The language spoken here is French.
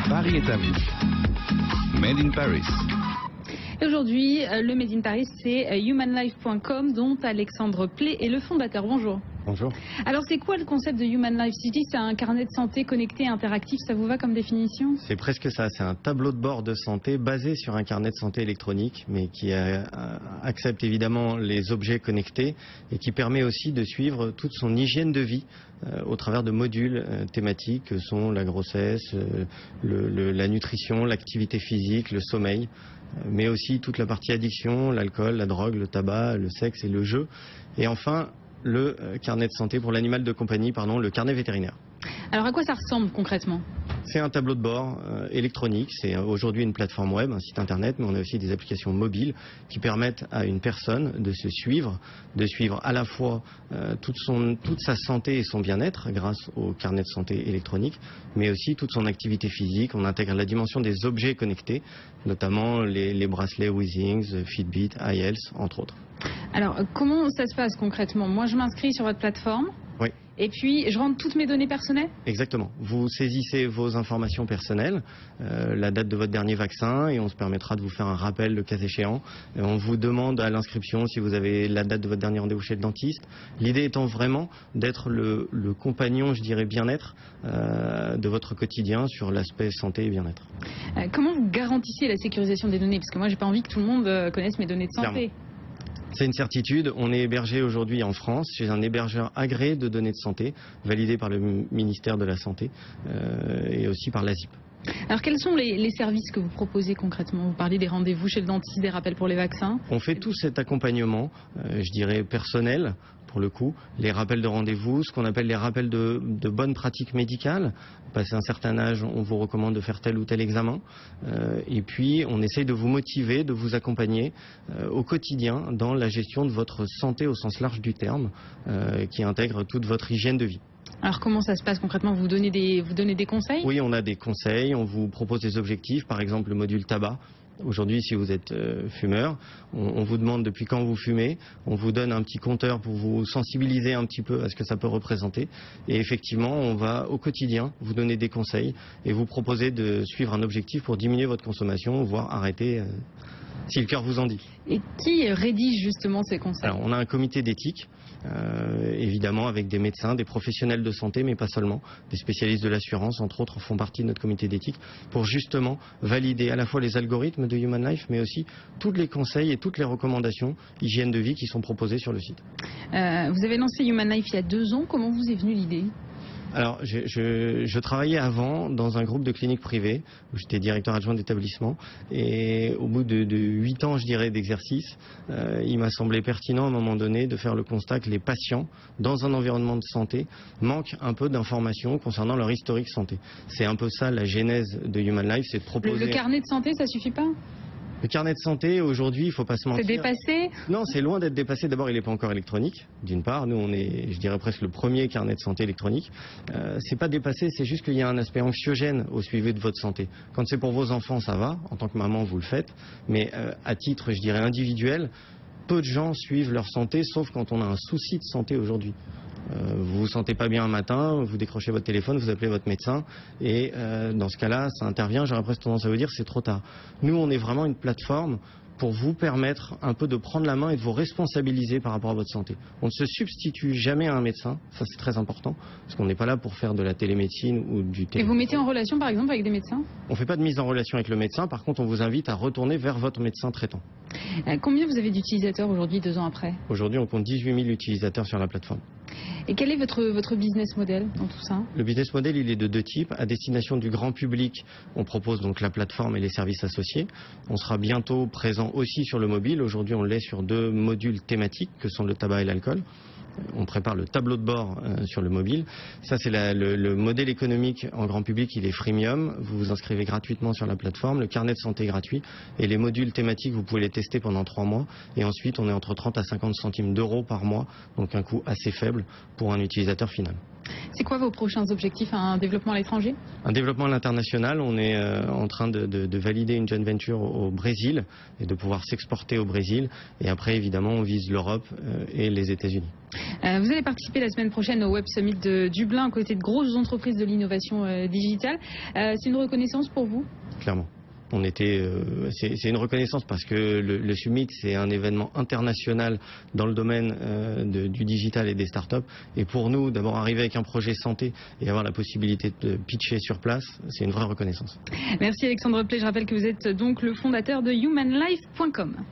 Paris est à vous. Made in Paris. Et aujourd'hui, le Made in Paris, c'est humanlife.com, dont Alexandre Play est le fondateur. Bonjour. Bonjour. Alors, c'est quoi le concept de Human Life City? C'est un carnet de santé connecté, interactif, ça vous va comme définition? C'est presque ça, c'est un tableau de bord de santé basé sur un carnet de santé électronique, mais qui accepte évidemment les objets connectés et qui permet aussi de suivre toute son hygiène de vie au travers de modules thématiques que sont la grossesse, la nutrition, l'activité physique, le sommeil, mais aussi toute la partie addiction, l'alcool, la drogue, le tabac, le sexe et le jeu. Et enfin, le carnet de santé pour l'animal de compagnie, le carnet vétérinaire. Alors à quoi ça ressemble concrètement? C'est un tableau de bord électronique, c'est aujourd'hui une plateforme web, un site internet, mais on a aussi des applications mobiles qui permettent à une personne de se suivre, de suivre à la fois toute sa santé et son bien-être grâce au carnet de santé électronique, mais aussi toute son activité physique. On intègre la dimension des objets connectés, notamment les bracelets Withings, Fitbit, iHealth, entre autres. Alors comment ça se passe concrètement? Moi je m'inscris sur votre plateforme. Oui. Et puis, je rentre toutes mes données personnelles? Exactement. Vous saisissez vos informations personnelles, la date de votre dernier vaccin, et on se permettra de vous faire un rappel le cas échéant. Et on vous demande à l'inscription si vous avez la date de votre dernier rendez-vous chez le dentiste. L'idée étant vraiment d'être le compagnon, je dirais, bien-être de votre quotidien sur l'aspect santé et bien-être. Comment vous garantissez la sécurisation des données? Parce que moi, j'ai pas envie que tout le monde connaisse mes données de santé. Clairement. C'est une certitude. On est hébergé aujourd'hui en France chez un hébergeur agréé de données de santé, validé par le ministère de la Santé et aussi par l'ASIP. Alors quels sont les services que vous proposez concrètement? Vous parlez des rendez-vous chez le dentiste, des rappels pour les vaccins. On fait tout cet accompagnement, je dirais personnel, pour le coup, les rappels de rendez-vous, ce qu'on appelle les rappels de bonnes pratiques médicales. Passé un certain âge, on vous recommande de faire tel ou tel examen. Et puis, on essaye de vous motiver, de vous accompagner au quotidien dans la gestion de votre santé au sens large du terme, qui intègre toute votre hygiène de vie. Alors comment ça se passe concrètement? Vous donnez des conseils? Oui, on a des conseils, on vous propose des objectifs, par exemple le module tabac. Aujourd'hui, si vous êtes fumeur, on vous demande depuis quand vous fumez, on vous donne un petit compteur pour vous sensibiliser un petit peu à ce que ça peut représenter. Et effectivement, on va au quotidien vous donner des conseils et vous proposer de suivre un objectif pour diminuer votre consommation, voire arrêter si le cœur vous en dit. Et qui rédige justement ces conseils? Alors, on a un comité d'éthique, évidemment, avec des médecins, des professionnels de santé, mais pas seulement, des spécialistes de l'assurance, entre autres, font partie de notre comité d'éthique, pour justement valider à la fois les algorithmes de Human Life, mais aussi tous les conseils et toutes les recommandations hygiène de vie qui sont proposées sur le site. Vous avez lancé Human Life il y a 2 ans, comment vous est venue l'idée? Alors, je travaillais avant dans un groupe de cliniques privées, où j'étais directeur adjoint d'établissement, et au bout de 8 ans, je dirais, d'exercice, il m'a semblé pertinent à un moment donné de faire le constat que les patients, dans un environnement de santé, manquent un peu d'informations concernant leur historique santé. C'est un peu ça la genèse de Human Life, c'est de proposer... Le carnet de santé, ça suffit pas? Le carnet de santé, aujourd'hui, il ne faut pas se mentir. C'est dépassé? Non, c'est loin d'être dépassé. D'abord, il n'est pas encore électronique, d'une part. Nous, on est, je dirais, presque le premier carnet de santé électronique. C'est pas dépassé, c'est juste qu'il y a un aspect anxiogène au suivi de votre santé. Quand c'est pour vos enfants, ça va. En tant que maman, vous le faites. Mais à titre, je dirais, individuel, peu de gens suivent leur santé, sauf quand on a un souci de santé aujourd'hui. Vous vous sentez pas bien un matin, vous décrochez votre téléphone, vous appelez votre médecin et dans ce cas-là, ça intervient. J'aurais presque tendance à vous dire c'est trop tard. Nous, on est vraiment une plateforme pour vous permettre un peu de prendre la main et de vous responsabiliser par rapport à votre santé. On ne se substitue jamais à un médecin, ça c'est très important, parce qu'on n'est pas là pour faire de la télémédecine ou du télémédecin. Et vous mettez en relation par exemple avec des médecins? On ne fait pas de mise en relation avec le médecin, par contre on vous invite à retourner vers votre médecin traitant. Combien vous avez d'utilisateurs aujourd'hui, 2 ans après? Aujourd'hui on compte 18 000 utilisateurs sur la plateforme. Et quel est votre business model dans tout ça? Le business model, il est de 2 types. À destination du grand public, on propose donc la plateforme et les services associés. On sera bientôt présent aussi sur le mobile. Aujourd'hui, on l'est sur 2 modules thématiques que sont le tabac et l'alcool. On prépare le tableau de bord sur le mobile. Ça, c'est le modèle économique en grand public, il est freemium. Vous vous inscrivez gratuitement sur la plateforme. Le carnet de santé est gratuit. Et les modules thématiques, vous pouvez les tester pendant 3 mois. Et ensuite, on est entre 30 à 50 centimes d'euros par mois. Donc un coût assez faible pour un utilisateur final. C'est quoi vos prochains objectifs? Un développement à l'étranger? Un développement à l'international, on est en train de valider une joint venture au Brésil et de pouvoir s'exporter au Brésil. Et après, évidemment, on vise l'Europe et les États-Unis. Vous allez participer la semaine prochaine au Web Summit de Dublin aux côtés de grosses entreprises de l'innovation digitale. C'est une reconnaissance pour vous? Clairement. C'est une reconnaissance parce que le Summit, c'est un événement international dans le domaine du digital et des startups. Et pour nous, d'abord arriver avec un projet santé et avoir la possibilité de pitcher sur place, c'est une vraie reconnaissance. Merci Alexandre Play. Je rappelle que vous êtes donc le fondateur de humanlife.com.